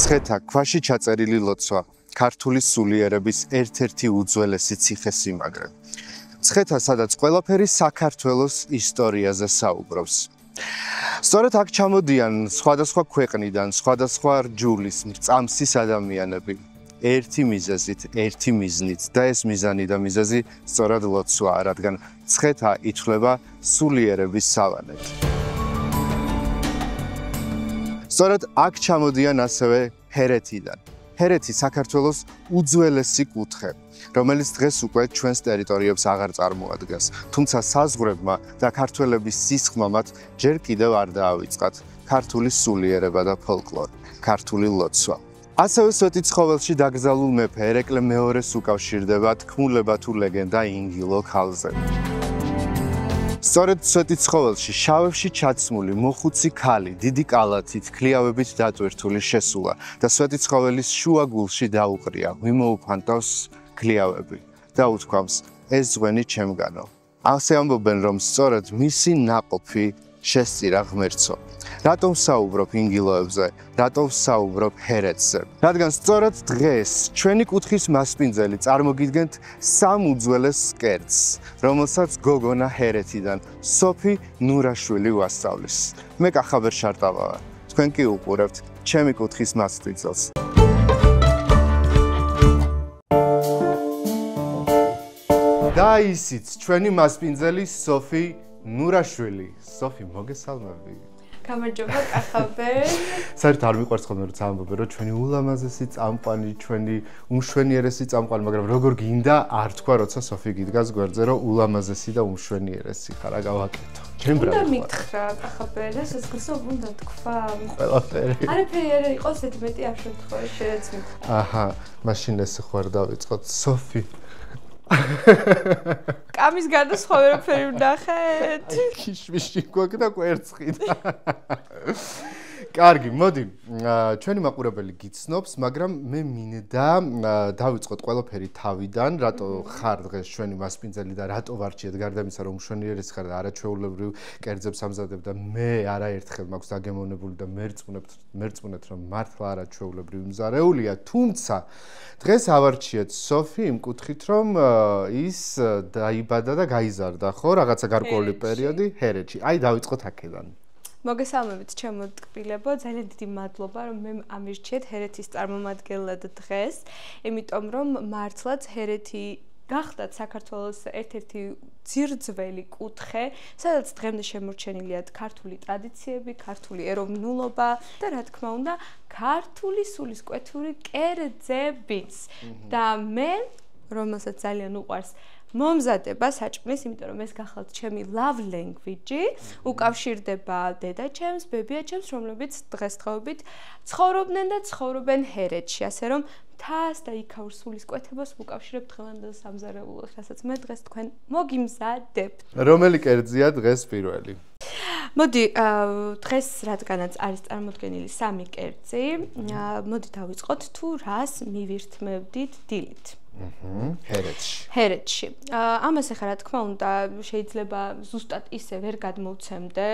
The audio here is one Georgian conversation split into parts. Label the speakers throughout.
Speaker 1: მცხეთა ქვაში ჩაწერილი ლოცვა ქართული სულიერების ერთ-ერთი უძველესი ციხესიმაგრე. მცხეთა, სადაც ყველაფერი საქართველოს ისტორიაზე საუბრობს. სწორედ აქ ჩამოდიან სხვადასხვა ქვეყნიდან, სხვადასხვა რჯულის, მრწამსის ადამიანები. ერთი მიზეზით, ერთი მიზნით და ეს მიზანი და მიზეზი სწორად ლოცვაა, რადგან მცხეთა ითვლება სულიერების სავანედ. სწორედ აქ ჩამოდიან ასევე ჰერეთიდან. ჰერეთი საქართველოს უძველესი კუთხე, რომელიც დღეს უკვე ჩვენს ტერიტორიებს აღარ წარმოადგენს, თუმცა საზღვრებმა და ქართველების სისხლმამაც ჯერ კიდევ არ დაავიწყათ ქართული სულიერება და ფოლკლორი, ქართული ლოცვა. ასევე სვეტიცხოველში დაკრძალულ მეფე ერეკლე მეორეს უკავშირდება თქმულება თუ ლეგენდა ინგილო ქალზე. სწორედ სვეტიცხოველში შავებში ჩაცმული მოხუცი ქალი დიდი კალათით ქლიავებით დატვირთული შესულა და სვეტიცხოველის შუა გულში დაუყრია, მიმოუფანტავს ქლიავები და უთქვამს ეს ზღვენი ჩემგანო. ასე ამბობენ, რომ სწორედ მისი ნაყოფი შესწირა ღმერთო. რატომ საუბრობ ინგილოებზე, რატომ საუბრობ ჰერეთზე? რადგან სწორედ დღეს ჩვენი კუთხის მასპინძელი წარმოგიდგენთ სამ უძველეს კერძს, რომელსაც გოგონა ჰერეთიდან სოფი ნურაშვილი ვასწავლის. მე კახაბერ შარტავაა. თქვენ კი უყურებთ ჩემი კუთხის მასპინძელს. და ისიც ჩვენი მასპინძელი სოფი ნურაშვილი. სოფი, მოგესალმები.
Speaker 2: გამარჯობა, კახაბერ.
Speaker 1: საერთოდ არ მიყვარს ხოლმე როცა ამბობენ, რომ ჩვენი ულამაზესი წამყვანი, ჩვენი უმშვენიერესი წამყვანი, მაგრამ როგორ გინდა არ თქვა, როცა სოფი გიდგას გვერდზე, რომ ულამაზესი და უმშვენიერესი ხარ, რა გავაკეთო. ჩემ ბრალ.
Speaker 2: უნდა მითხრა, კახაბერ, ეს გზნობ უნდა თქვა.
Speaker 1: ყველაფერი.
Speaker 2: არაფერი არ იყოს, ეს მეტი არ შემთხვევაში შეიძლება მითხრა.
Speaker 1: აჰა, მაშინ ეს ხوار დავიწყოთ, სოფი.
Speaker 2: კამის გარდა სხვა ვერაფერი ვნახეთ.
Speaker 1: ქიშმიში გვაქვს და კვერცხი. კარგი, მოდი. ჩვენი მაყურებელი გიცნობს, მაგრამ მე მინდა დავიწყოთ ყველაფერი თავიდან, რატო ხარ დღეს ჩვენი მასპინძელი და რატო ვარჩიეთ გარდა იმისა, რომ მშვენიერესი ხარ და არაჩვეულებრივ კერძებს ამზადებ და მე არაერთხელ მაქვს დაგემოვნებული და მერწმუნეთ, რომ მართლა არაჩვეულებრივ მზარეულია, თუმცა დღეს ავარჩიეთ სოფი იმ კუთხით, რომ ის დაიბადა და გაიზარდა, ხო, რაღაცა გარკვეული პერიოდი ჰერეთში. აი, დავიწყოთ აქედან.
Speaker 2: მოგესალმებით ჩემო ტკბილებო, ძალიან დიდი მადლობა რომ მე ამირჩიეთ ჰერეთის წარმომადგენლად დღეს, იმიტომ რომ მართლაც ჰერეთი გახდათ საქართველოს ერთ-ერთი ძირძველი კუთხე, სადაც დღემდე შემორჩენილია ქართული ტრადიციები, ქართული ეროვნულობა და რა თქმა უნდა, ქართული სულისკვეთური კერძებიც. და მე, რომელსაც ძალიან უყვარს მომზადება საჭმლის, იმიტომ რომ ეს გახლავთ ჩემი love language-ი, უკავშირდება დედაჩემს, ბებიაჩემს, რომლებიც დღესდღეობით ცხოვრობდნენ და ცხოვრობენ ჰერეთში, ასე რომ მთას და იქაურ სულისკვეთებას ვუკავშირებ დღევანდელ სამზარეულოს, რასაც მე დღეს თქვენ მოგიმზადებთ.
Speaker 1: რომელი კერძია დღეს პირველი?
Speaker 2: მოდი, დღეს რადგანაც არის წარმოდგენილი სამი კერძი, მოდი დავიწყოთ თუ რას მივირთმევდით დილით. ჰერეთში. ამას ახლა რა თქმა უნდა შეიძლება ზუსტად ისე ვერ გადმოვცემდე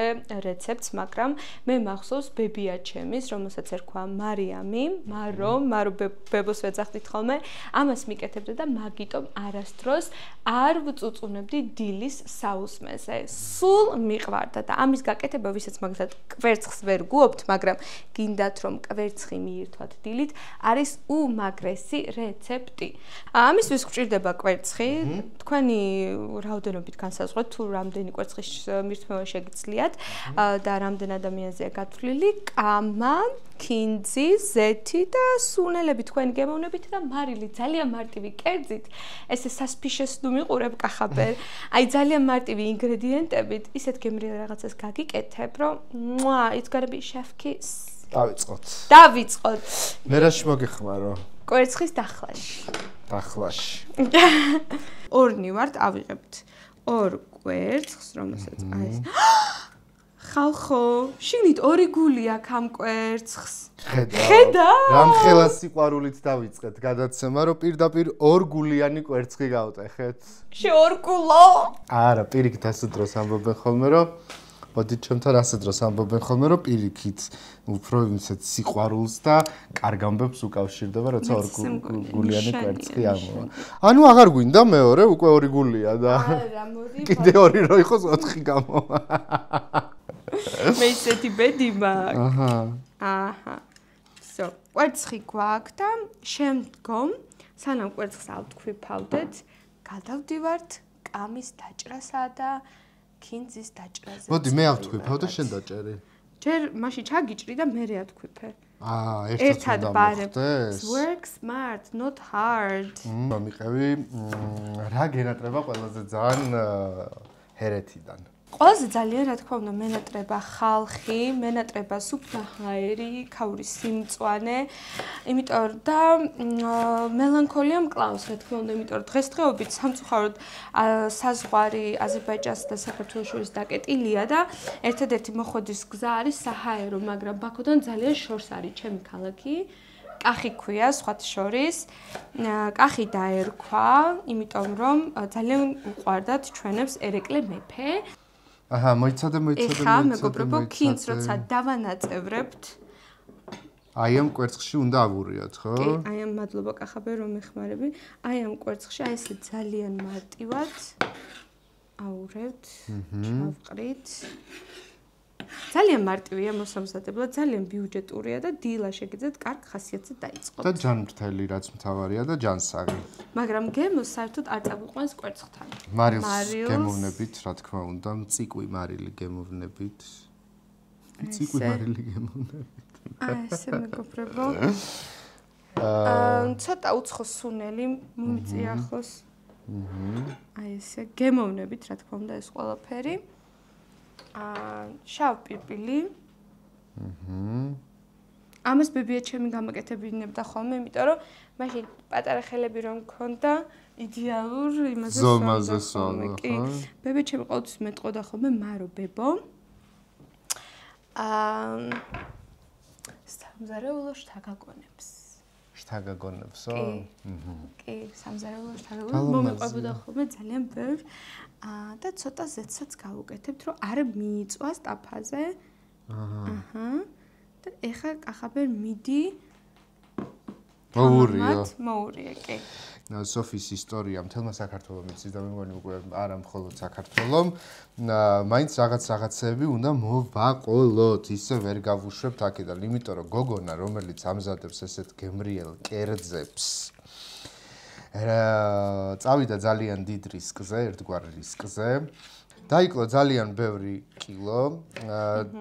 Speaker 2: რეცეპტს, მაგრამ მე მახსოვს ბებიაჩემის, რომელსაც ერქვა მარიამი, მარო ბებოს ვეძახდით ხოლმე, ამას მიკეთებდა და მაგიტომ არასდროს არ ვწუწუნებდი დილის საუსმეზე. სულ მიყვარდა და ამის გაკეთება, ვისაც მაგალითად კვერცხს ვერ გუობთ, მაგრამ გინდათ რომ კვერცხი მიირთვათ დილით, არის უმაგრესი რეცეპტი. ამისთვის გვჭირდება კვერცხი, თქვენი რაოდენობით განსაზღვრეთ თუ რამდენი კვერცხის მირთმევა შეგიძლიათ და რამდენ ადამიანზეა გათვლილი, კამა, ქინძი, ზეთი და სუნელები თქვენი გემოვნებით და მარილი, ძალიან მარტივი კერძით. ესე სასფიშეს ნუ მიყურებ კახაბერ. აი ძალიან მარტივი ინგრედიენტებით, ისეთ გემრიელ რაღაცას გაგიკეთებ, რომ it's gonna be chef kiss. დავიწყოთ.
Speaker 1: მე რაში მოგეხმარო?
Speaker 2: კვერცხის დახლაში. ორნი ვართ, ავიღებთ ორ კვერცხს, რომელსაც არის. ხალხო, შიგნით ორი გული აქვს ამ კვერცხს. ხედა?
Speaker 1: რამხელა სიყვარულით დავიწყეთ გადაცემა, რომ პირდაპირ ორ გულიანი კვერცხი გავტეხეთ.
Speaker 2: ორ გულო?
Speaker 1: არა, პირიქით ასე დროს ამბობენ ხოლმე, რომ მოდი ჩემთან ასე დროს ამბობენ ხოლმე რომ პირიქით უფრო ისეთ სიყვარულს და კარგ ამბებს უკავშირდება როცა ორგულიანი კვერცხი ამოვა. ანუ აღარ გვინდა მეორე უკვე ორი გულია და
Speaker 2: არა მოდი
Speaker 1: კიდე ორი რო იყოს 4 გამოვა.
Speaker 2: მე ისეთი ბედი მაქვს. აჰა. So, კვერცხი გვაქვს და შემდგომ სანამ კვერცხს ავთქვიფავდეთ, გადავდივართ კამის დაჭრასა და ქინძის დაჭრაზე.
Speaker 1: მოდი მე ავთქვიფავ და შენ დაჭერი.
Speaker 2: ჯერ მაშინ ჩაგიჭრი და მე ავთქვიფე.
Speaker 1: ერთად
Speaker 2: ბარებ. Work smart, not hard.
Speaker 1: მომიყევი რა გენატრება ყველაზე ძალიან ჰერეთიდან.
Speaker 2: ყველაზე ძალიან რა თქმა უნდა მენატრება ხალხი, მენატრება სუფთა ჰაერი, ქაურის სიმწვანე, იმიტომ და მელანქოლია მკლავს რა თქმა უნდა, იმიტომ რომ დღესდღეობით სამწუხაროდ საზღვარი აზერბაიჯანსა და საქართველოს შორის დაკეტილია და ერთადერთი მოხვედრის გზა არის საჰაერო, მაგრამ ბაქოდან ძალიან შორს არის ჩემი ქალაქი. კახი ქვია სხვათა შორის. კახი დაერქვა, იმიტომ რომ ძალიან უყვარდათ ჩვენებს ერეკლე მეფე.
Speaker 1: აჰა, მოიცადე.
Speaker 2: ეხა მეგობრებო, ქინძს როცა დავანაწევრებთ,
Speaker 1: აი ამ კვერცხში უნდა ავურიოთ, ხო?
Speaker 2: კი, აი ამ მადლობა კახაბე რომ ეხმარები. აი ამ კვერცხში აი ესე ძალიან მარტივად აურევთ, ჩავყრით. ძალიან მარტივია მოსამზადებლად, ძალიან ბიუჯეტურია და დილა შეგიძლიათ კარგ ხასიათზე დაიწყოთ.
Speaker 1: და ჯანმრთელი რაც მთავარია და ჯანსაღი.
Speaker 2: მაგრამ გემოს საერთოდ არ წაგვიყვანს კვერცხთან.
Speaker 1: მარილს გემოვნებით, რა თქმა უნდა, მწიკვი მარილი გემოვნებით. მწიკვი მარილი გემოვნებით.
Speaker 2: ესე მეგობრებო. ცოტა უცხო სუნელი მომიწია ახლოს. აი ესე გემოვნებით, რა თქმა უნდა, ეს ყველაფერი. შავ პირპილი. ამას ბებია ჩემი გამაკეთებინებდა ხოლმე, იმიტომ რომ მაშინ პატარა ხელები რომ მქონდა, იდეალურ იმაზე
Speaker 1: ზომაზე სვლა.
Speaker 2: კი, ბებია ჩემი ყოველთვის მეტყოდა ხოლმე, მარო ბებო. სამზარეულო შთაგაგონებს.
Speaker 1: შთაგაგონებსო?
Speaker 2: კი, სამზარეულო შთაგაგონებს. მომეყვებოდა ხოლმე ძალიან ბევრ. და ცოტა ზეთსაც გავუკეთებთ, რომ არ მიიწვას ტაფაზე. აჰა. და ეხა კახაბერ მიდი. მოურია, კი.
Speaker 1: სოფის ისტორია მთელმა საქართველოს მიცის და მე მგონი უკვე არა მხოლოდ საქართველოს. მაინც რაღაცეები უნდა მოვაყოლოთ, ისე ვერ გავუშვებთ აქედან, იმიტომ რომ გოგონა, რომელიც ამზადებს ესეთ გემრიელ კერძებს, წავიდა ძალიან დიდ რისკზე, ერთგვარ რისკზე. დაიკლო ძალიან ბევრი კილო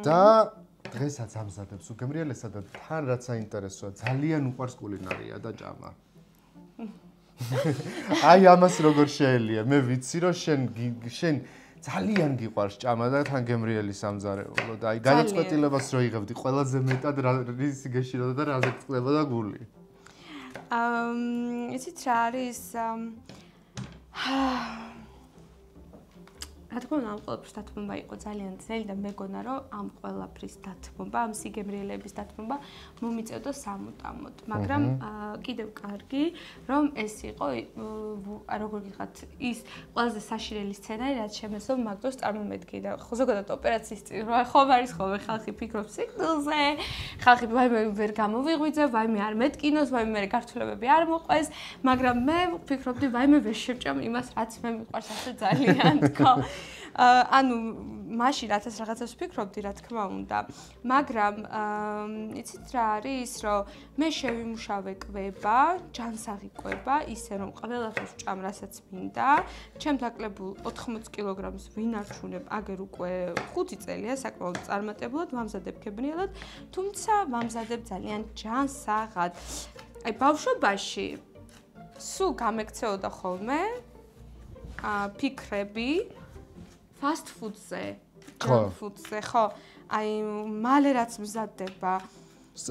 Speaker 1: და დღესაც ამზადებს უგემრიელესა და თან რაც საინტერესოა, ძალიან უყვარს კულინარია და ჭამა. აი ამას როგორ შეიძლება? მე ვიცი რომ შენ ძალიან გიყვარს ჭამა და თან გემრიელი სამზარეულო და აი გადაწყვეტილებას რო იღებდი, ყველაზე მეტად რისი გეშინოდა და რაზე წყდებოდა გული?
Speaker 2: იცით რა არის? რა თქმა უნდა, ამ ყველაფრის დათმობა იყო ძალიან ძნელი და მეგონა რომ ამ ყველაფრის დათმობა, ამ სიგემრიელების დათმობა მომიწევდა სამუდამოდ. მაგრამ კიდევ კარგი, რომ ეს იყო, როგორ გიხართ, ის ყველაზე საშინელი სცენარი, რაც შემეძლო მაგ დროს წარმომედგე და ზოგადად ოპერაციის წინ რა ხომ არის ხოლმე ხალხი ფიქრობს სიკვდილზე, ხალხი ვაიმე ვერ გამოვიღვიძე, ვაიმე არ მეტკინოს, ვაიმე მე გართულებები არ მოყვეს, მაგრამ მე ვფიქრობდი ვაიმე ვერ შევჭამ იმას, რაც მე მიყვარს ასე ძალიან თქო. ანუ მაშინ რაღაცას ვფიქრობდი, რა თქმა უნდა, მაგრამ იცით რა არის, რომ მე შევიმუშავე კვება, ჯანსაღი კვება, ისე რომ ყველაფერს ვჭამ, რასაც მინდა, ჩემ დაკლებულ 80 კილოგრამს ვინარჩუნებ, აგერ უკვე 5 წელია, საკმაოდ წარმატებულად ვამზადებ ქებნიელად, თუმცა ვამზადებ ძალიან ჯანსაღად. აი ბავშვობაში სულ გამექცეოდა ხოლმე ფიქრები fast food-ზე, junk food-ზე, ხო, აი მალე რაც მზადდება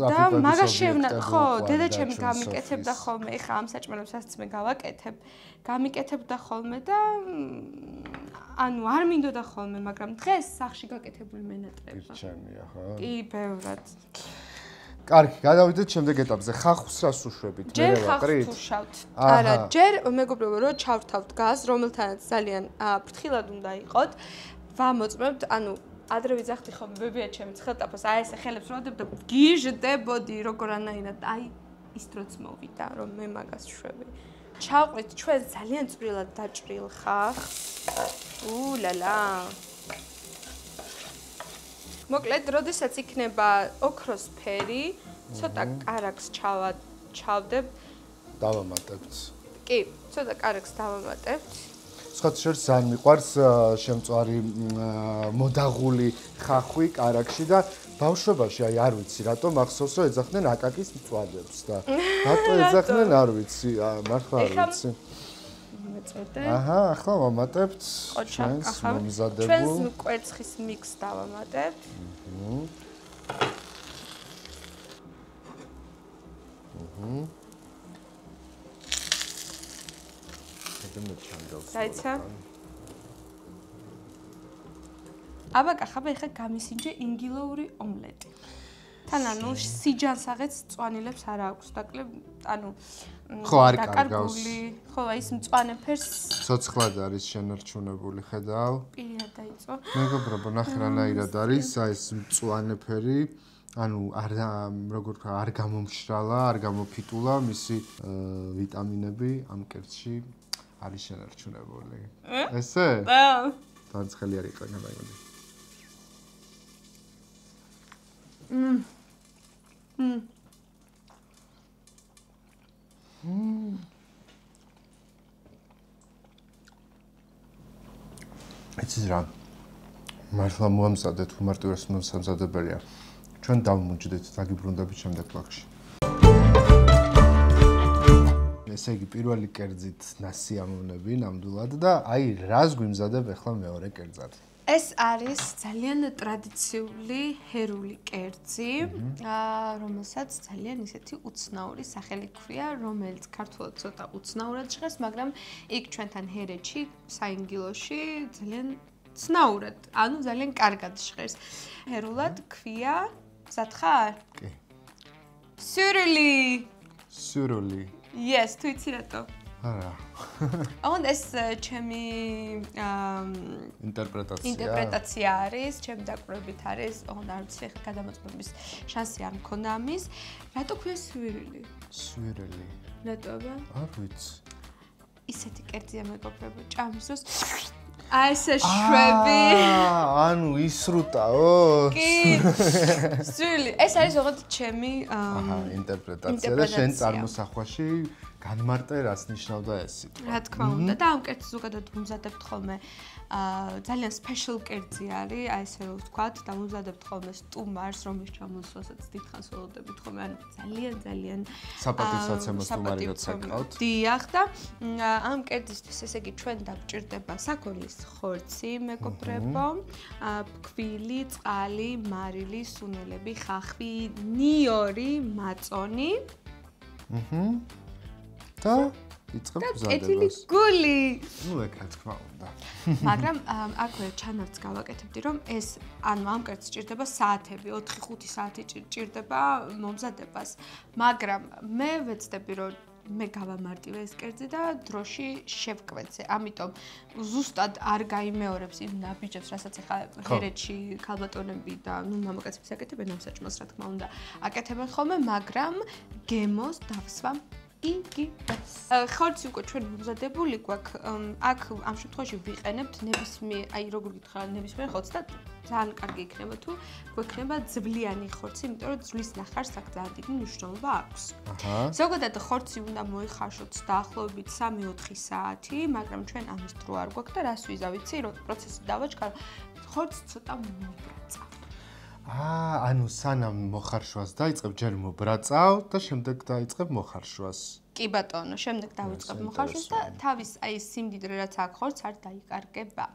Speaker 2: და მაგას ხო, დედაჩემი გამიკეთებდა ხოლმე, ეხა ამ საჭმელებსაც მე გავაკეთებ, გამიკეთებდა ხოლმე და ანუ არ მინდოდა ხოლმე, მაგრამ დღეს სახში გაკეთებული მენატრება.
Speaker 1: ჩემია, ხო?
Speaker 2: კი, ბევრად.
Speaker 1: კარგი, გადავიდეთ შემდეგ ეტაპზე. ხახუს რას უშვებით?
Speaker 2: ჯერ ხახუს უშავთ. არა, ჯერ მეგობრებო, რომ ჩავთავთ გაზს, რომელთანაც ძალიან ფრთხილად უნდა იყოთ, ვამოწმებთ, ანუ ადრე ვიძახდი ხოლმე ბებია ჩემი ხელტაფას, აი ესე ხელებს როდებ და გიჟდებოდი როგორანაირად, აი ის დროც მოვიდა, რომ მე მაგას შვები. ჩავყრით ჩვენ ძალიან წვრილად დაჭრილ ხახს. ულალა. მოკლედ, როდესაც იქნება ოქროს ფერი, ცოტა კარაქს ჩავდებ.
Speaker 1: დავამატებთ.
Speaker 2: კი, ცოტა კარაქს დავამატებთ.
Speaker 1: სხვათაშორის ძალიან მიყვარს შემწვარი მოდაღული ხახვი კარაქში და ბავშვობაში აი არ ვიცი რატომ ახსოვს რომ ეძახდნენ აკაკის მწვადებს და რატო ეძახდნენ არ ვიცი მართლა არ ვიცი
Speaker 2: მეწოდე
Speaker 1: აჰა ახლა ვამატებთ ჩვენს მომზადებულ
Speaker 2: ჩვენს კვერცხის მიქსს დავამატებთ დაიცა აბა კახაბა ეხა გამისინჯე ინგილოური ომლეტი. თან ანუ სიჯანსაღეც წვანილებს არ აქვს, დაკლებ, ანუ
Speaker 1: ხო არ კარგავს.
Speaker 2: ხო, აი ეს მწვანე ფერს
Speaker 1: ცოცხლად არის შენარჩუნებული, ხედავ.
Speaker 2: პირად დაიწყო.
Speaker 1: მეგობრებო, ნახე რანაირად არის, აი ეს მწვანე ფერი. ანუ არ როგორ ვთქვა, არ გამომშრალა, არ გამოფიტულა მისი ვიტამინები ამ კერძში არის შენარჩუნებული. ესე?
Speaker 2: და
Speaker 1: დაწყელი არ იყო ნაბაიოდი. იცის რა? მართლა მოამზადეთ, უმარტივეს მოსამზადებელია. ჩვენ დავმოჯდეთ დაგიბრუნდებით შემდეგ ბლოგში. ესე იგი პირველი კერძით ნასიამოვნები ნამდვილად და აი რას გვიმზადებ ახლა მეორე კერძად?
Speaker 2: ეს არის ძალიან ტრადიციული ჰერული კერძი, რომელსაც ძალიან ისეთი უცნაური სახელი ქვია, რომელიც ქართულად ცოტა უცნაურად ჟღერს, მაგრამ იქ ჩვენთან ჰერეთში, საინგილოში ძალიან ცნაურად, ანუ ძალიან კარგად ჟღერს. ჰერულად ქვია, სათხარ?
Speaker 1: კი.
Speaker 2: სურული.
Speaker 1: სურული.
Speaker 2: Yes, თუ იცი რატო?
Speaker 1: არა.
Speaker 2: ოღონდ ეს ჩემი ინტერპრეტაცია არის, ჩემი დაკვირვებით არის, ოღონდ არ ვიცი ხა გადამოწმების შანსი არ მქონდა ამის. რატო ქვია სურული?
Speaker 1: სურული.
Speaker 2: რატოა?
Speaker 1: არ ვიცი.
Speaker 2: ისეთი კერძია მეგობრებო, ჭამის დროს აი ესე შვები.
Speaker 1: ანუ ისრუტაო?
Speaker 2: კი. სურული. ეს არის ოღონდ ჩემი
Speaker 1: ინტერპრეტაცია და შენ წარმოსახვაში განმარტე რას ნიშნავდა ეს სიტყვა.
Speaker 2: რა თქმა უნდა და ამ კერძს ზოგადად ვუმზადებთ ხოლმე ძალიან special კერძი არის, აი ესე რომ ვთქვათ, დავუმზადებთ ხოლმე სტუმარს, რომლის ჩამოსვლასაც დიდხანს ველოდებით ხოლმე, ანუ ძალიან
Speaker 1: საპატივსაცემო სტუმარი როცა გყავთ.
Speaker 2: დიახ და ამ კერძისთვის ესე იგი ჩვენ დაგვჭირდება საქონლის ხორცი, მეგობრებო, ფქვილი, წყალი, მარილი, სუნელები, ხახვი, ნიორი, მაწონი. და იწყებ მზადებას. კეთილი გული.
Speaker 1: ნუ ეგ რა თქმა უნდა.
Speaker 2: მაგრამ აქვე ჩანართს გავაკეთებდი, რომ ეს ანუ ამ კერძს ჭირდება საათები, 4-5 საათი ჭირდება მომზადებას. მაგრამ მე ვეცდები, რომ მე გავამარტივე ეს კერძი და დროში შევკვეცე. ამიტომ ზუსტად არ გაიმეორებს იმ ნაბიჯებს, რასაც ახლა ჰერეთში ქალბატონები და ნუ მამაკაცები აკეთებენ ამ საჭმელს, რა თქმა უნდა, აკეთებენ ხოლმე, მაგრამ გემოს დავსვამ იგივეს. ხორცი უკვე ჩვენ მომზადებული გვაქვს. აქ ამ შემთხვევაში ვიყენებთ ნებისმიერ, აი როგორ გითხრა, ნებისმიერ ხორცს და ძალიან კარგი იქნება თუ გვექნება ძვლიანი ხორცი, იმიტომ რომ ძვლის ნახარს აქ ძალიან დიდი მნიშვნელობა აქვს. ზოგადად ხორცი უნდა მოიხარშოთ დაახლოებით 3-4 საათი, მაგრამ ჩვენ ამის დრო არ გვაქვს და რას ვიზავიცი, რომ პროცესი დავაჩქარ, ხორცი ცოტა მობრაცა.
Speaker 1: ანუ სანამ მოხარშვას დაიწყებ, ჯერ მობრაწავ და შემდეგ დაიწყებ მოხარშვას.
Speaker 2: კი ბატონო, შემდეგ დავიწყებ მოხარშვას და თავის აი სიმდიდრე რაც აქვს ხორცს არ დაიკარგება.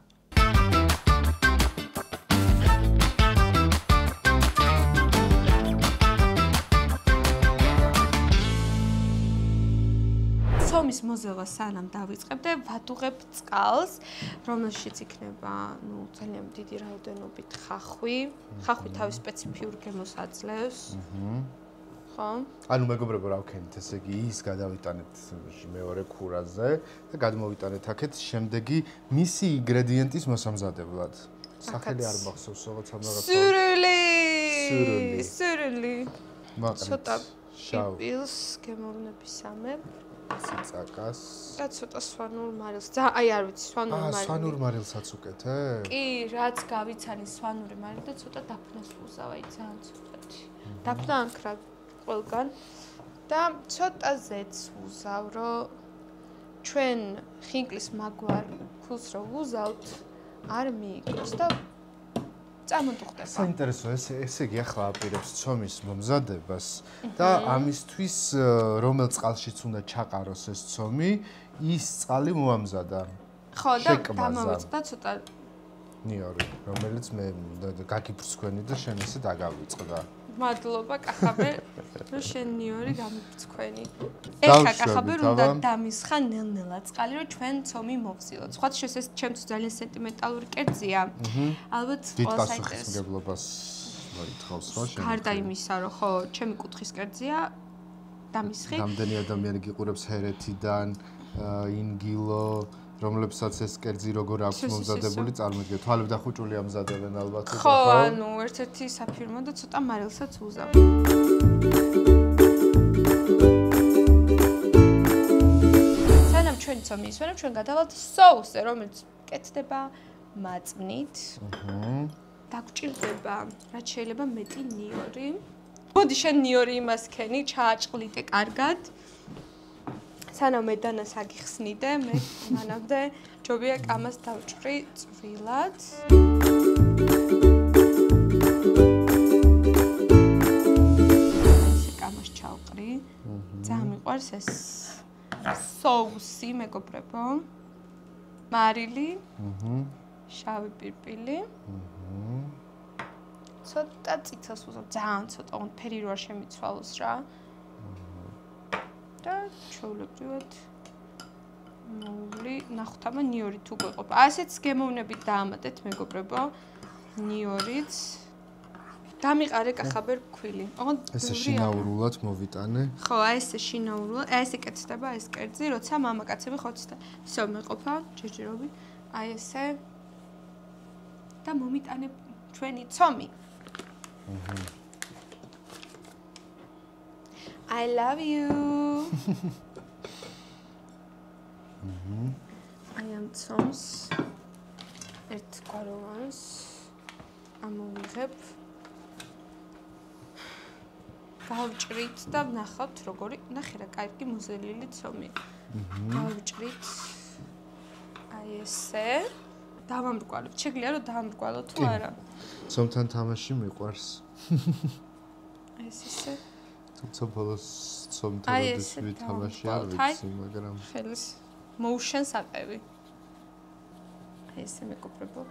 Speaker 2: სომის მოზელა სანამ დავიწყებ და ვადუღებ წყალს, რომელშიც იქნება, ნუ ძალიან დიდი რაოდენობით ხახვი. ხახვი თავის სპეციფიურ გემოს აძლევს. ხო?
Speaker 1: ანუ მეგობრებო, რა ვქენით, ესე იგი ის გადავიტანეთ მეორე ქურაზე და გადმოვიტანეთ აქეთ შემდეგი მისი ინგრედიენტის მოსამზადებლად. სახელი არ მახსოვს, რაღაცა
Speaker 2: სურული.
Speaker 1: მაგრამ
Speaker 2: ცოტა პიპილს გემოვნებისამე.
Speaker 1: ცაკას.
Speaker 2: და ცოტა სვანურ მარილს. აი არ ვიცი, სვანურ მარილს.
Speaker 1: სვანურ მარილსაც უკეთე?
Speaker 2: კი, რაც გავიცანი სვანური მარილი და ცოტა დაფნას უზავ, აი ძალიან ცოტათი. დაფნა ანქრა ყველგან და ცოტაზეც უზავ, რომ ჩვენ ხინკლის მაგვარ ქულს რო ვუზავთ, არ მიიგოს და წამოდუხდება.
Speaker 1: საინტერესო, ესე იგი ახლა აპირებს ცომის მომზადებას და ამისთვის რომელ წყალშიც უნდა ჩაყაროს ეს ცომი, ის წყალი მოამზადა.
Speaker 2: ხო, და დამავიწყდა ცოტა
Speaker 1: ნიორი, რომელიც მე გაგიფრცქვენი და შენ ისე დაგავიწყდა.
Speaker 2: მადლობა კახაბერ, რომ შენ ნიორი გამიფრცქვენი. ეხა კახაბერ უნდა დამისხა ნელ-ნელა წყალი, რომ ჩვენ ცომი მოვსილოთ. სხვა შეს ეს ჩემთვის ძალიან სენტიმენტალური კერძია. ალბათ ყველა საინტერესო.
Speaker 1: დიდ პასუხისმგებლობას მოითხოვს, რა შენ.
Speaker 2: გარდა იმისა, რომ ხო, ჩემი კუთხის კერძია დამისხი.
Speaker 1: რამდენი ადამიანი გიყურებს ჰერეთიდან, ინგილო, რომლებსაც ეს კერძი როგორ აქვს მომზადებული, წარმოგიდგენთ, თვალები დახუჭული ამზადებენ ალბათ.
Speaker 2: ხო, ანუ ერთ-ერთი საფირმო და ცოტა მარილსაც უზავ. სანამ ჩვენი ცომი ისვენებ, ჩვენ გადავალთ соуსზე, რომელიც კეთდება მაწვნით. დაგჭირდება, რაც შეიძლება მეტი ნიორი. მოდი შენ ნიორი იმას ქენი, ჩააჭყლიდე კარგად. სანამ მე დანას აგიხსნიდე, მე მანამდე ჯობია კამას დავჭრი წვრილად. ესე კამას ჩავყრი. ძალიან მიყვარს ეს соуსი, მეგობრებო. მარილი. შავი პირპილი. ცოტა წითელს უზავ, ძალიან ცოტა, ფერი რო არ შემიცვალოს რა. და ჩვეულებრივად მოვლი, ნახოთ აბა ნიორი თუ გვეყოფა. ასეც გემოვნებით დაამატეთ მეგობრებო. ნიორიც დამიყარე კახაბერ ქვილი.
Speaker 1: ესე შინაურულად მოვიტანე.
Speaker 2: ხო, აი ესე შინაურულად, აი ესე კეთდება ეს კერძი, როცა მამაკაცები ხოცთან. ისე მეყოფა, ჯერჯერობით. აი ესე და მომიტანებ ჩვენი ცომი. I love you. I am ცომს ერთგვაროვანს ამოვიღებ. გავჭრით და ვნახავთ როგორი, ნახე რა კარგი მოზელილი ცომი. გავჭრით აი ესე. დავამრგვალებთ. შეგვიძლია რომ დავამრგვალოთ თუ არა?
Speaker 1: ცომთან თამაში მიყვარს.
Speaker 2: ეს ისე
Speaker 1: თუმცა ბოლოს ცომთან როდის ვითამაში არ ვიცი, მაგრამ
Speaker 2: ხელის motion საყევი. აი ესე მეკობრებო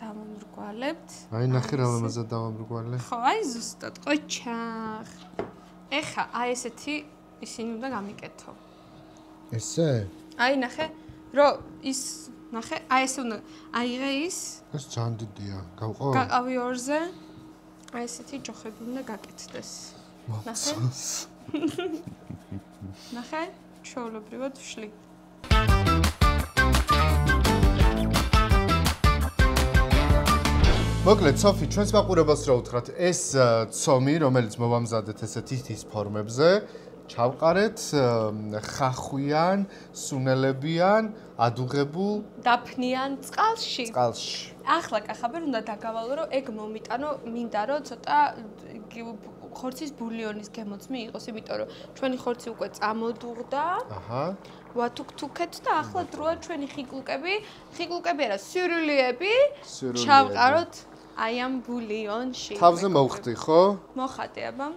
Speaker 2: დავამრგვალებთ.
Speaker 1: აი ნახე რა ლამაზად დავამრგვალე.
Speaker 2: ხო, აი ზუსტად, ყოჩახ. ეხა აი ესეთი ისინი უნდა გამიკეთო.
Speaker 1: ესე?
Speaker 2: აი ნახე, რომ ის ნახე, აი ესე უნდა აიღე ის.
Speaker 1: ეს ძალიან დიდია. გავყო?
Speaker 2: გაყავი ორზე. აი ესეთი ჯოხები უნდა გაკეთდეს. ნახე? ნახე? ჩვეულებრივად ვშლი.
Speaker 1: მოკლედ, სოფი, ჩვენს მაყურებელს რა უთხრათ, ეს ცომი, რომელიც მოვამზადეთ ესეთ თითის ფორმებზე, ჩავყარეთ ხახვიან, სუნელებიან, ადუღებულ
Speaker 2: დაფნიან წყალში.
Speaker 1: წყალში.
Speaker 2: ახლა კახაბერ უნდა დაგავალო, რომ ეგ მომიტანო, მინდა რომ ცოტა ხორცის ბულიონის გემოცმი იყოს, იმიტომ რომ ჩვენი ხორცი უკვე წამოდუღდა. აჰა. ვათუქთუქეთ და ახლა დროა ჩვენი ხიკულკები არა, სურულიები ჩავყაროთ აი ამ ბულიონში.
Speaker 1: თავზე მოვხდი, ხო?
Speaker 2: მოხატე აბა.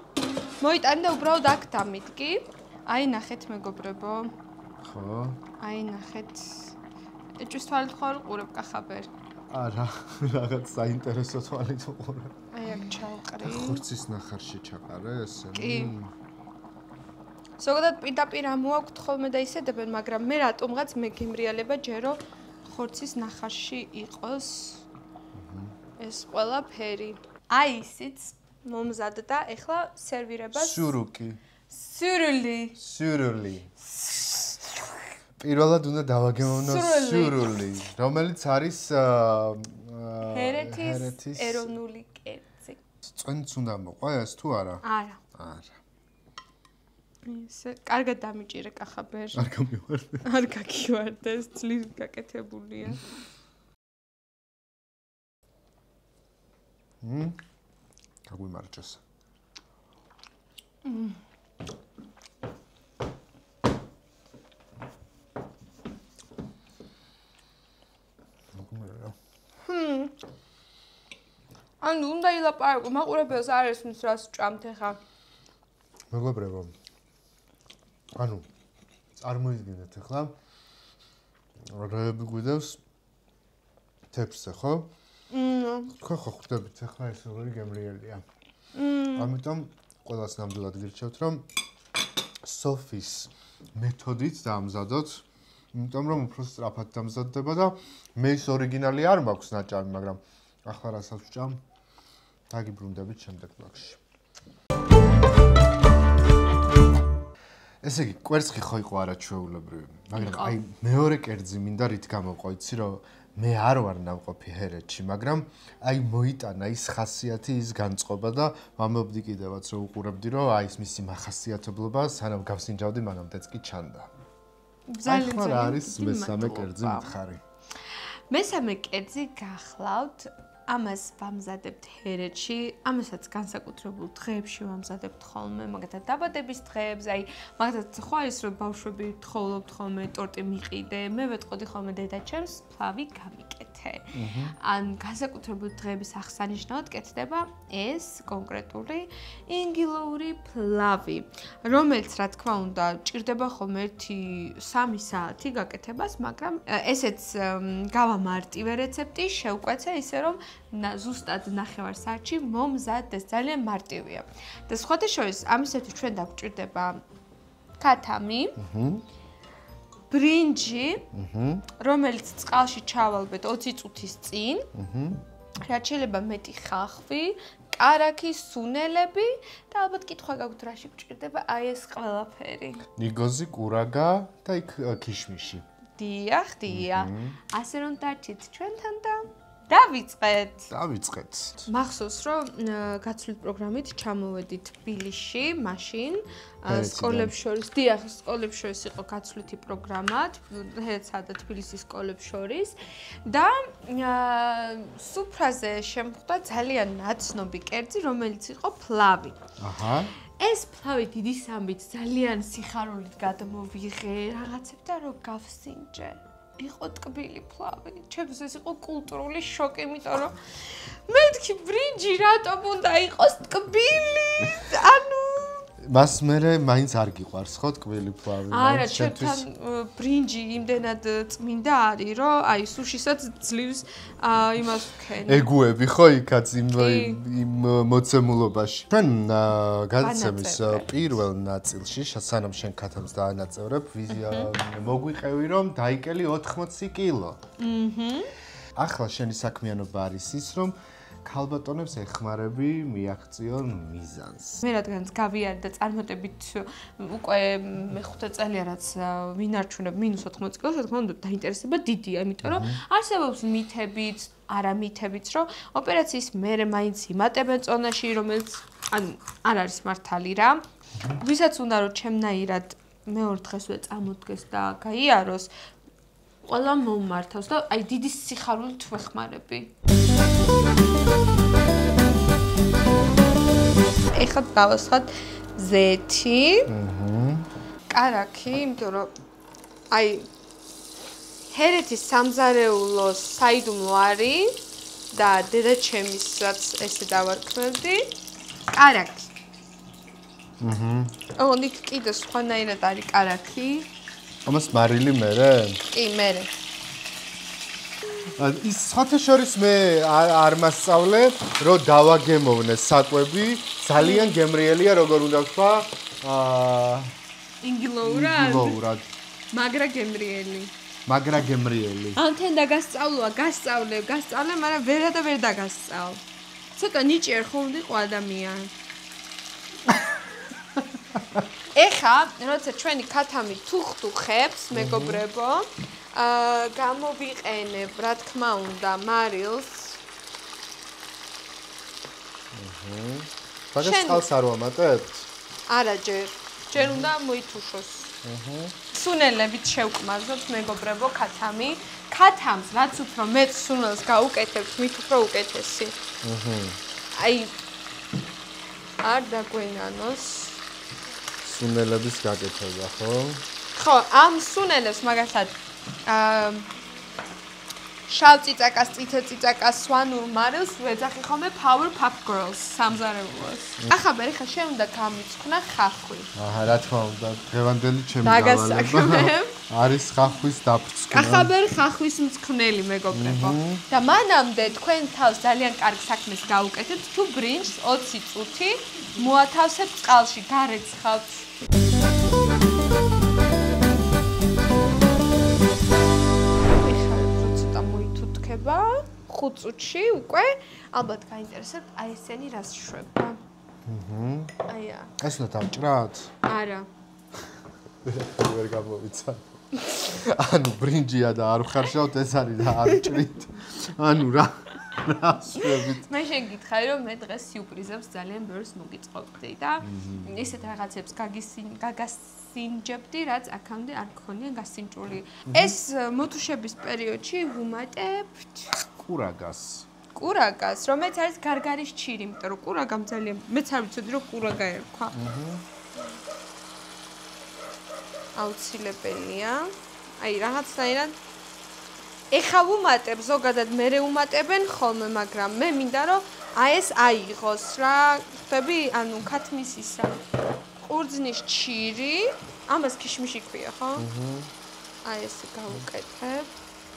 Speaker 2: მოიტანი და უბრალოდ აქ დამიდგი. აი ნახეთ მეგობრებო.
Speaker 1: ხო.
Speaker 2: აი ნახეთ. ეჭვის თვალით ხარ ყურებ კახაბერ.
Speaker 1: არა, რაღაც საინტერესო თვალით უყურებ.
Speaker 2: აი აქ ჩავყრი.
Speaker 1: ხორცის ნახარში ჩაყარე ესე.
Speaker 2: კი. ზოგადად პირდაპირ ამოაქვთ ხოლმე და ისედებენ, მაგრამ მე რატომღაც მეგემრიალება ჯერო ხორცის ნახარში იყოს ეს ყველაფერი. აი ისიც მომზადდა, ეხლა სერვირებას
Speaker 1: სურუკი.
Speaker 2: სურული.
Speaker 1: პირველად უნდა დავაგემოვნო სურული, რომელიც არის
Speaker 2: ჰერეთის ეროვნული კერძი.
Speaker 1: წვენიც უნდა მოყვა ეს თუ არა?
Speaker 2: არა.
Speaker 1: არა.
Speaker 2: ისე კარგად დამიჭირე კახაბერ.
Speaker 1: არ გამივარდე.
Speaker 2: არ გაგივარდეს, ძლივ გაკეთებულია.
Speaker 1: გაგვიმარჯოს.
Speaker 2: ანუ უნდა ილაპარაკო, მაყურებელს არ ესმის რას ჭამთ ახლა.
Speaker 1: მეგობრებო. ანუ წარმოიდგინეთ ახლა რეები გვიდევს თეფსზე, ხო? თქვენ ხო ხვდებით ახლა ეს როგორი გემრიელია. ამიტომ ყველას ნამდვილად გირჩევთ რომ სოფის მეთოდით დაამზადოთ, იმიტომ რომ უფრო სწრაფად დამზადდება და მე ის ორიგინალი არ მაქვს ნაჭამი, მაგრამ ახლა რასაც ვჭამ დაგიბრუნდებით შემდეგ ბლოგში. ესე იგი, კვერცხი ხო იყო არაჩვეულებრივი, მაგრამ აი მეორე კერძი მინდა რით გამოყო, იცი რომ მე არ ვარ ნამყოფი ჰერეთში, მაგრამ აი მოიტანა ის ხასიათი, ის განწყობა და ვამბობდი კიდევაც რომ უყურებდი რომ აი ის მისი მახასიათებლობა სანამ გავსინჯავდი მანამდეც კი ჩანდა.
Speaker 2: ძალიან
Speaker 1: არის მესამე კერძი მითხარი.
Speaker 2: მესამე კერძი გახლავთ ამას ვამზადებთ ჰერეთში, ამასაც განსაკუთრებულ დღეებში ვამზადებთ ხოლმე, მაგალითად დაბადების დღეებს, აი მაგალითად ხო ის რომ ბავშვები თხოვლობთ ხოლმე ტორტი მიყიდე, მე ვეტყოდი ხოლმე დედაჩემს ფლავი გამიკეთე. ან განსაკუთრებულ დღეების აღსანიშნავად კეთდება ეს კონკრეტული ინგილოური ფლავი, რომელიც რა თქმა უნდა ჭირდება ხოლმე 1-3 საათი გაკეთებას, მაგრამ ესეც გავამარტივე რეცეპტი, შევკვეცე ისე რომ ზუსტად 9 საათში მომზადდეს, ძალიან მარტივია. და სხვადასხვა ამისათვის ჩვენ დაგვჭირდება ქათამი, ბრინჯი, რომელიც წყალში ჩავალბეთ 20 წუთის წინ, რაც შეიძლება მეტი ხახვი, კარაქი, სუნელები და ალბათ კითხვა გაქვთ რაში გვჭირდება აი ეს ყველაფერი.
Speaker 1: ნიგოზი, კურაგა და იქ ქიშმიში.
Speaker 2: დიახ, ასე რომ დარჩით ჩვენთან და დავიწყეთ. მახსოვს რომ გაცვლით პროგრამით ჩამოვედით თბილისში, მაშინ სკოლებს შორის, დიახ, სკოლებს შორის იყო გაცვლითი პროგრამა, ჰერეთსა და თბილისის სკოლებს შორის და სუფრაზე შემხვდა ძალიან ნაცნობი კერძი, რომელიც იყო ფლავი. ეს ფლავი დიდი სამბით ძალიან სიხარულით გადმოვიღე, რაღაცებდა რომ გავსინჯე. იყო ტკბილი ფლავი. ჩემთვის ეს იყო კულტურული შოკი, იმიტომ რომ მეთქი ბრინჯი რატომ უნდა იყოს ტკბილი? ანუ
Speaker 1: მას მერე მაინც არ გიყვარს ხო ტკბილი ფლავი?
Speaker 2: არა, ჩემთან ბრინჯი იმდენად წმინდა არის, რომ აი სუშისაც ძლივს იმას ვქენი.
Speaker 1: ეგუები ხო იქაც იმ მოცემულობაში. ჩვენ გადაცემის პირველ ნაწილში, სანამ შენ ქათამს დაანაწევრებ, მოგვიყევი რომ დაიკელი 80 კილო. ახლა შენი საქმიანობა არის ის, რომ ქალბატონებს ეხმარები მიაღწიონ მიზანს.
Speaker 2: მე რადგანაც გავიარე და წარმატებით უკვე მე-5 წელია რაც ვინარჩუნებ -80 კილოს, რა თქმა უნდა დაინტერესება დიდია, იმიტომ რომ არსებობს მითებიც, არამითებიც, რომ ოპერაციის მერე მაინც იმატებენ წონაში, რომელიც ანუ არ არის მართალი რა. ვისაც უნდა რომ ჩემნაირად მეორე დღესვე წამოდგეს და გაიაროს, ყველა მომმართავს და აი დიდი სიხარულით ვეხმარები. ეხლა დავასხათ ზეთი, კარაქი, იმიტომ რომ აი ჰერეთის სამზარეულოს საიდუმლო არის და დედაჩემისაც ესე დავარქმევდი, კარაქი. ოღონდ იქ კიდე სხვანაირად არის კარაქი.
Speaker 1: ამას მარილი მერე?
Speaker 2: კი, მერე.
Speaker 1: ის სხვათა შორის მე არ მასწავლე, რომ დავაგემოვნე საკვები, ძალიან გემრიელია, როგორ უნდა ვთქვა,
Speaker 2: ინგილოურად. მაგრა გემრიელი.
Speaker 1: ან
Speaker 2: თენ გასწავლე, მაგრამ ვერა და ვერ დაგასწავლ. ცოტა ნიჭიერ ხომ იყო ადამიანი. ეხა, როცა ჩვენი ქათამი თუხტუხებს, მეგობრებო, გამოვიყენებ, რა თქმა უნდა, მარილს,
Speaker 1: მაგას წყალს არ ვამატებთ?
Speaker 2: არა ჯერ უნდა მოითუშოს. სუნელებით შევკმაზოთ მეგობრებო ქათამი. ქათამს რაც უფრო მეტ სუნელს გაუკეთებთ, მით უფრო უკეთესი. აი არ დაგვენანოს
Speaker 1: სუნელების გაკეთება, ხო?
Speaker 2: ხო, ამ სუნელებს მაგალითად შავ წიწაკას, წითელ წიწაკას, სვანურ მარილს ვეძახი ხოლმე Powerpuff Girls სამზარეულოს. ახლა მე ხა შენ უნდა გამიცხნა ხახვი.
Speaker 1: აჰა, რა თქმა უნდა, დღევანდელი ჩემი გავალება არის ხახვის დაფრცხნა.
Speaker 2: ახლა მე ხახვის მწკნელი მეგობრებო. და მანამდე თქვენ თავს ძალიან კარგ საქმეს გაუკეთებთ, თუ ბრინჯს 20 წუთი მოათავსებთ წყალში, გარეცხავთ. ხება 5 წუთში უკვე ალბათ გაინტერესებთ აი ესენი რას შვება. აია.
Speaker 1: ეს უნდა დავჭრათ?
Speaker 2: არა.
Speaker 1: ვერ გამოვიცა. ანუ ბრინჯია და არ ხარშავთ ეს არის და არ ჭრით. ანუ რა შვებით.
Speaker 2: მე შეგითხარი რომ მე დღეს სიურპრიზებს ძალიან ბევრს მოგიწყობდი და ესეთ რაღაცებს გაგასინჯებდი, რაც აქამდე არ გქონია გასინჯული. ეს მოთუშების პერიოდში ვუმატებთ
Speaker 1: კურაგას.
Speaker 2: კურაგას, რომელიც არის გარგარის ჩირი, იმიტომ რომ კურაგამ ძალიან მეც არ ვიცოდი რომ კურაგა ერქვა. აუცილებელია. აი რაღაცნაირად ეხა ვუმატებ, ზოგადად მერე უმატებენ ხოლმე, მაგრამ მე მინდა რომ აი ეს აიღოს რა, ხდები, ანუ ქათმის ისა. ყურძნის ჩირი, ამას ქიშმიში ქვია, ხო? აი ესე გავუკეთებ.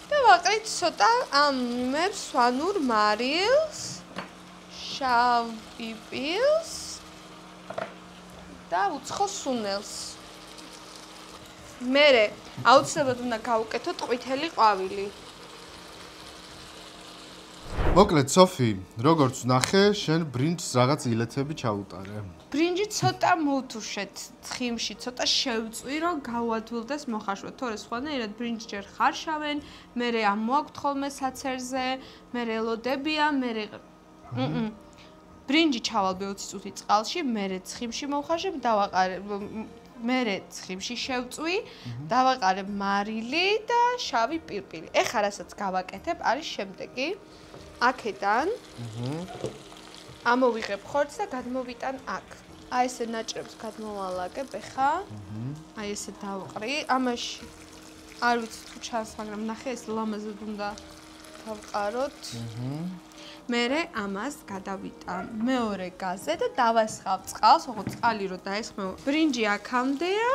Speaker 2: და ვაყრით ცოტა ამ იმებს, სვანურ მარილს, შავ პიპილს და უცხო სუნელს. მერე აუცილებლად უნდა გავუკეთოთ ყვითელი ყვავილი.
Speaker 1: მოკლედ, სოფი, როგორც ვნახე, შენ ბრინჯს რაღაც ილეთები ჩაუტარე.
Speaker 2: ბრინჯი ცოტა მოვთუშეთ ცხიმში, ცოტა შევწვი, რომ გავადვილდეს მოხარშვა. თორე სხვანაირად ბრინჯს ჯერ ხარშავენ, მერე ამ მოაქვთ ხოლმე საცერზე, მერე ელოდებია, მერე ბრინჯი ჩავალბე 20 წუთი წყალში, მერე ცხიმში მოვხარშებ, დავაყარებ მერე ცხიმში შევწვი, დავაყარებ მარილი და შავი პირპილი. ეხლა რასაც გავაკეთებ, არის შემდეგი. აქედან ამოვიღებ ხორცს და გადმოვიტან აქ. აი ესე ნაჭრებს გადმოვალაგებ ეხა. აი ესე დავყრი. ამაში არ ვიცი თუ ჩანს, მაგრამ ნახე ეს ლამაზად უნდა დავყაროთ. მერე ამას გადავიტან მეორე გაზზე და დავასხავ წყალს, ოღონდ წყალი რო დაესხმეო. ბრინჯი აქამდეა,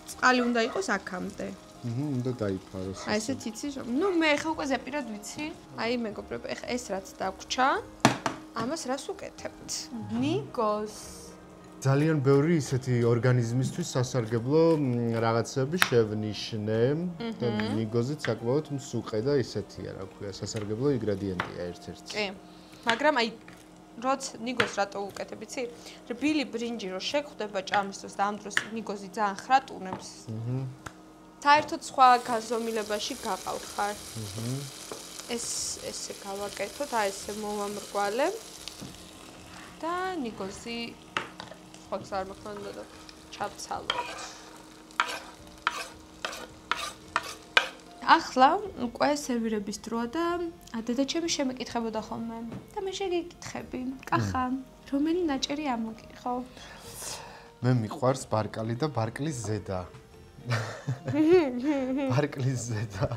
Speaker 2: წყალი უნდა იყოს აქამდე.
Speaker 1: უნდა დაიფაროს.
Speaker 2: აი ესეთ იცი რომ ნუ მე ხა უკვე ზეპირად ვიცი. აი მეგობრებო, ეხა ეს რაც დაგვრჩა, ამას რას უკეთებთ? ნიგოს.
Speaker 1: ძალიან ბევრი ისეთი ორგანიზმისთვის სასარგებლო რაღაცები შევნიშნე და ნიგოზით საკმაოდ მსუყე და ისეთია, რა ქვია, სასარგებლო ინგრედიენტია ერთ-ერთი.
Speaker 2: კი. მაგრამ აი როცა ნიგოს რატო უკეთებ, იცი? რბილი ბრინჯი რო შეგხვდება ჭამის დროს და ამ დროს ნიგოზი ძალიან ხრატუნებს. საერთოდ სხვა გაზომილებაში გაყავხარ. ესე გავაკეთოთ, აი ესე მოვამრგვალებ და ნიგოზი სხვა გზა არ მოხდა და ჩავცალოთ. ახლა უკვე სერვირების დროა და დედაჩემი შემეკითხებოდა ხოლმე და მე შეგიკითხები. კახა, რომელი ნაჭერი ამოგიყო?
Speaker 1: მე მიყვარს ბარკალი და ბარკლის ზედა. ბარკლის ზედა.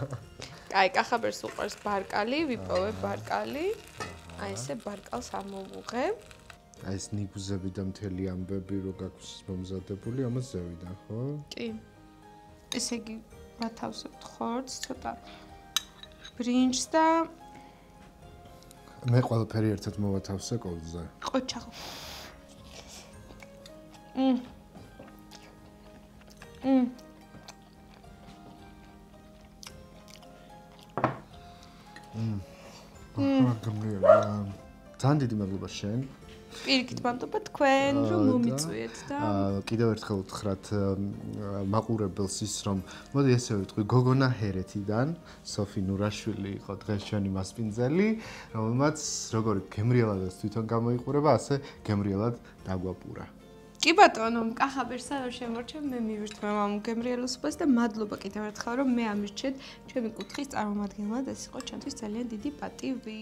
Speaker 2: აი, კახაბერს უყვარს ბარკალი, ვიპოვებ ბარკალი. აი ესე ბარკალს ამოვუღებ.
Speaker 1: აი ეს ნიგუზები და მთელი ამბები რო გაქვს მომზადებული, ამას ზევიდან, ხო?
Speaker 2: კი. ესე იგი ვათავსებთ ხორცს, ცოტა ბრინჯს და
Speaker 1: მე ყველაფერი ერთად მოვათავსე კოლზე.
Speaker 2: ყოჩაღო.
Speaker 1: ძალიან დიდი მადლობა შენ.
Speaker 2: პირიქით მადლობა თქვენ რომ მომიწვიეთ და
Speaker 1: კიდევ ერთხელ ვთხრათ მაყურებელს ის რომ მოდი ესე ვიტყვი გოგონა ჰერეთიდან სოფი ნურაშვილი იყო დღეს ჩვენი მასპინძელი რომელმაც როგორი გემრიელადაც თვითონ გამოიყურება ასე გემრიელად დაგვაპურა
Speaker 2: კი ბატონო კახაბერსა რომ შემორჩენ მე მივირთმევ ამ გემრიელობას და მადლობა კიდევ ერთხელ რომ მე ამირჩეთ ჩემი კუთხის წარმომადგენლად ეს იყო ჩემთვის ძალიან დიდი პატივი